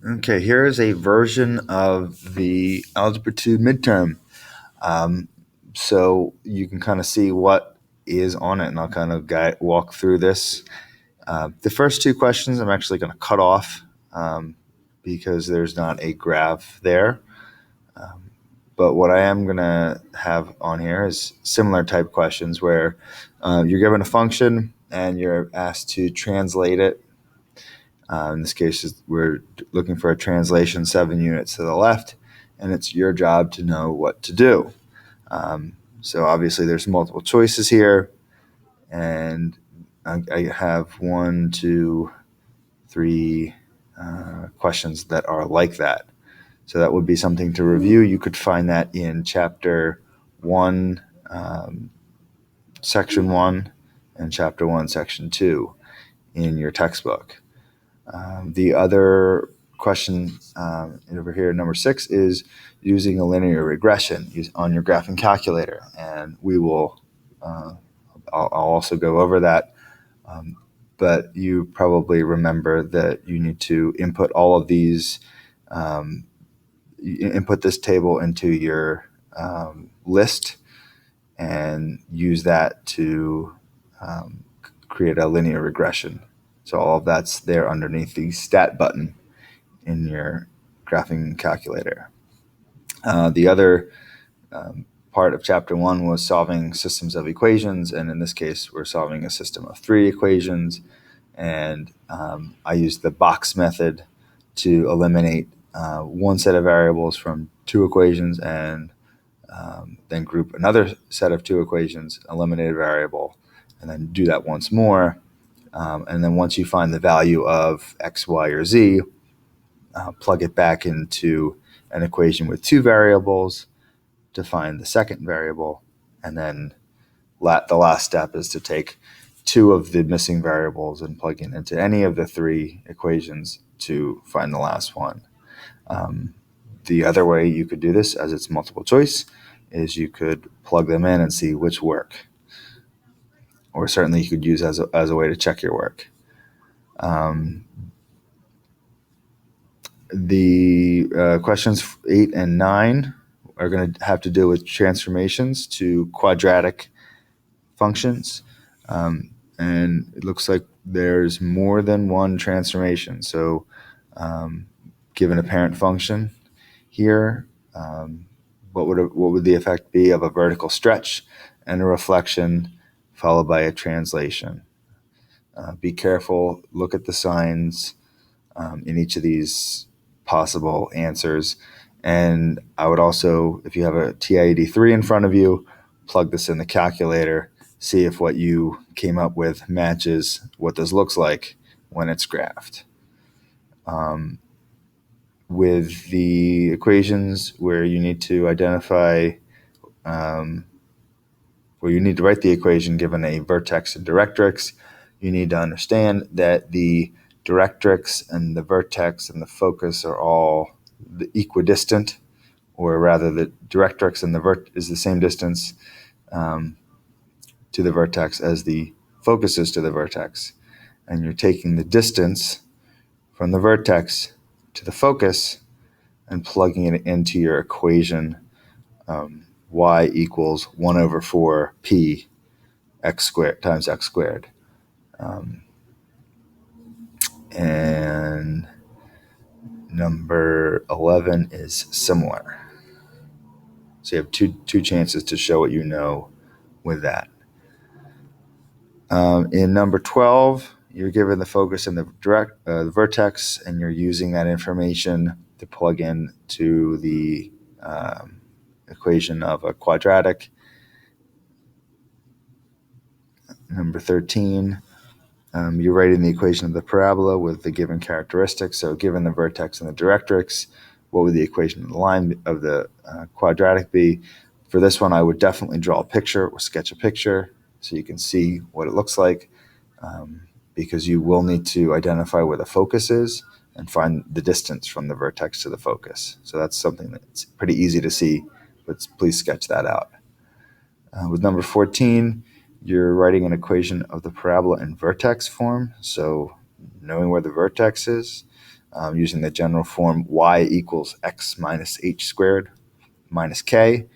Okay, here is a version of the Algebra 2 midterm. So you can kind of see what is on it, and I'll kind of walk through this. The first two questions I'm actually going to cut off because there's not a graph there. But what I am going to have on here is similar type questions where you're given a function and you're asked to translate it. In this case, we're looking for a translation 7 units to the left, and it's your job to know what to do. So obviously there's multiple choices here, and I have 1, 2, 3 questions that are like that. So that would be something to review. You could find that in Chapter 1, Section 1, and Chapter 1, Section 2 in your textbook. The other question over here, number 6, is using a linear regression on your graphing calculator, and we will. I'll also go over that, but you probably remember that you need to input all of these. You input this table into your list, and use that to create a linear regression. So all of that's there underneath the stat button in your graphing calculator. The other part of Chapter 1 was solving systems of equations, and in this case, we're solving a system of 3 equations, and I used the box method to eliminate one set of variables from 2 equations and then group another set of 2 equations, eliminate a variable, and then do that once more. And then once you find the value of x, y, or z, plug it back into an equation with 2 variables to find the second variable. And then the last step is to take 2 of the missing variables and plug in into any of the 3 equations to find the last one. The other way you could do this, as it's multiple choice, is you could plug them in and see which work. Or certainly you could use as a way to check your work. The questions 8 and 9 are going to have to do with transformations to quadratic functions. And it looks like there's more than one transformation. So given a parent function here, what would the effect be of a vertical stretch and a reflection followed by a translation? Be careful, look at the signs in each of these possible answers. And I would also, if you have a TI-83 in front of you, plug this in the calculator, see if what you came up with matches what this looks like when it's graphed. With the equations where you need to identify, where you need to write the equation given a vertex and directrix, you need to understand that the directrix and the vertex and the focus are all equidistant, or rather the directrix and the is the same distance to the vertex as the focus is to the vertex. And you're taking the distance from the vertex to the focus and plugging it into your equation, y equals 1 over 4 p x squared times x squared. And number 11 is similar. So you have two chances to show what you know with that. In number 12, you're given the focus and the vertex, and you're using that information to plug in to the equation of a quadratic. Number 13, you're writing the equation of the parabola with the given characteristics. So given the vertex and the directrix, what would the equation of the line of the quadratic be? For this one, I would definitely draw a picture or sketch a picture so you can see what it looks like, because you will need to identify where the focus is and find the distance from the vertex to the focus. So that's something that's pretty easy to see, but please sketch that out. With number 14, you're writing an equation of the parabola in vertex form. So knowing where the vertex is, using the general form y equals x minus h squared minus k.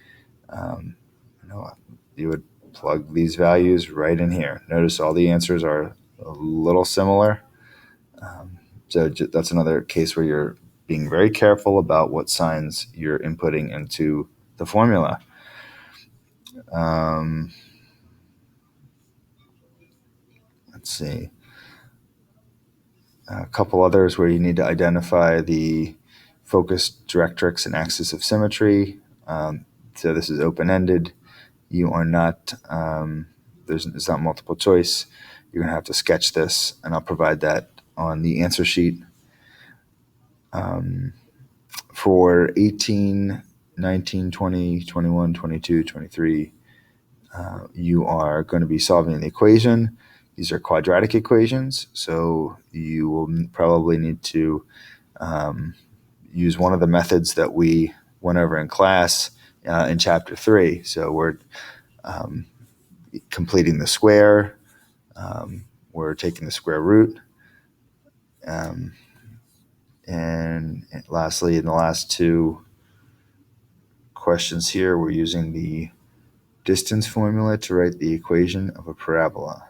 You would plug these values right in here. Notice all the answers are a little similar. So that's another case where you're being very careful about what signs you're inputting into the formula. Let's see. A couple others where you need to identify the focus, directrix, and axis of symmetry. So this is open-ended. You are not, it's not multiple choice. You're going to have to sketch this, and I'll provide that on the answer sheet. For 18, 19, 20, 21, 22, 23, you are going to be solving the equation. These are quadratic equations, so you will probably need to use one of the methods that we went over in class in Chapter 3. So we're completing the square. We're taking the square root. And lastly, in the last two questions here, we're using the distance formula to write the equation of a parabola.